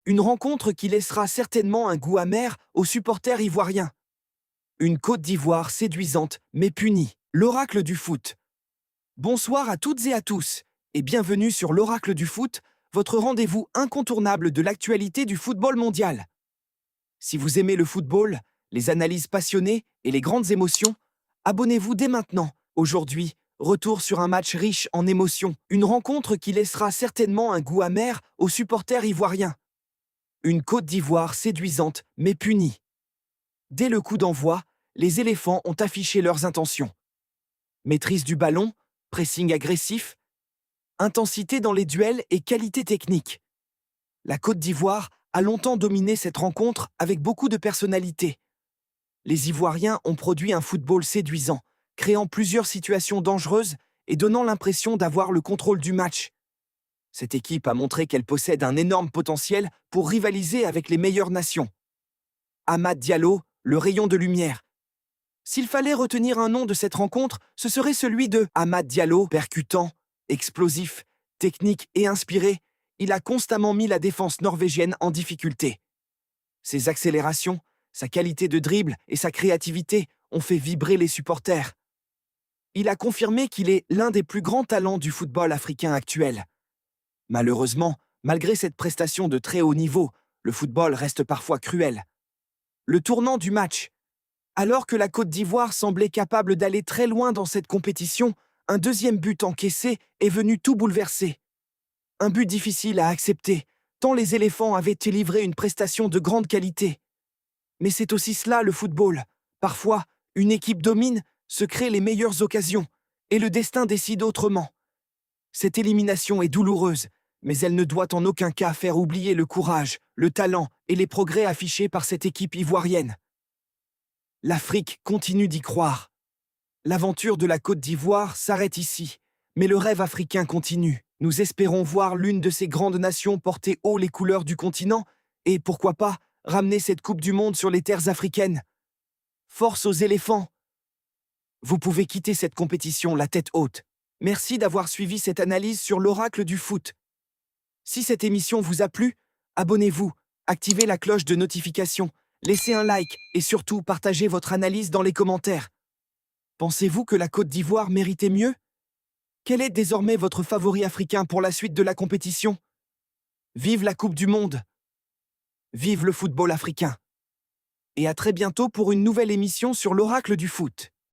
Une rencontre qui laissera certainement un goût amer aux supporters ivoiriens. Une Côte d'Ivoire séduisante mais punie. L'oracle du foot. Bonsoir à toutes et à tous, et bienvenue sur l'oracle du foot, votre rendez-vous incontournable de l'actualité du football mondial. Si vous aimez le football, les analyses passionnées et les grandes émotions, abonnez-vous dès maintenant. Aujourd'hui, retour sur un match riche en émotions, une rencontre qui laissera certainement un goût amer aux supporters ivoiriens. Une Côte d'Ivoire séduisante mais punie. Dès le coup d'envoi, les éléphants ont affiché leurs intentions. Maîtrise du ballon, pressing agressif, intensité dans les duels et qualité technique. La Côte d'Ivoire a longtemps dominé cette rencontre avec beaucoup de personnalité. Les Ivoiriens ont produit un football séduisant, créant plusieurs situations dangereuses et donnant l'impression d'avoir le contrôle du match. Cette équipe a montré qu'elle possède un énorme potentiel pour rivaliser avec les meilleures nations. Amad Diallo, le rayon de lumière. S'il fallait retenir un nom de cette rencontre, ce serait celui de Amad Diallo, percutant, explosif, technique et inspiré. Il a constamment mis la défense norvégienne en difficulté. Ses accélérations, sa qualité de dribble et sa créativité ont fait vibrer les supporters. Il a confirmé qu'il est l'un des plus grands talents du football africain actuel. Malheureusement, malgré cette prestation de très haut niveau, le football reste parfois cruel. Le tournant du match. Alors que la Côte d'Ivoire semblait capable d'aller très loin dans cette compétition, un deuxième but encaissé est venu tout bouleverser. Un but difficile à accepter, tant les éléphants avaient livré une prestation de grande qualité. Mais c'est aussi cela le football. Parfois, une équipe domine, se crée les meilleures occasions, et le destin décide autrement. Cette élimination est douloureuse, mais elle ne doit en aucun cas faire oublier le courage, le talent et les progrès affichés par cette équipe ivoirienne. L'Afrique continue d'y croire. L'aventure de la Côte d'Ivoire s'arrête ici, mais le rêve africain continue. Nous espérons voir l'une de ces grandes nations porter haut les couleurs du continent et, pourquoi pas, ramener cette Coupe du Monde sur les terres africaines. Force aux éléphants! Vous pouvez quitter cette compétition la tête haute. Merci d'avoir suivi cette analyse sur l'oracle du foot. Si cette émission vous a plu, abonnez-vous, activez la cloche de notification, laissez un like et surtout partagez votre analyse dans les commentaires. Pensez-vous que la Côte d'Ivoire méritait mieux? Quel est désormais votre favori africain pour la suite de la compétition? Vive la Coupe du Monde! Vive le football africain! Et à très bientôt pour une nouvelle émission sur l'oracle du foot.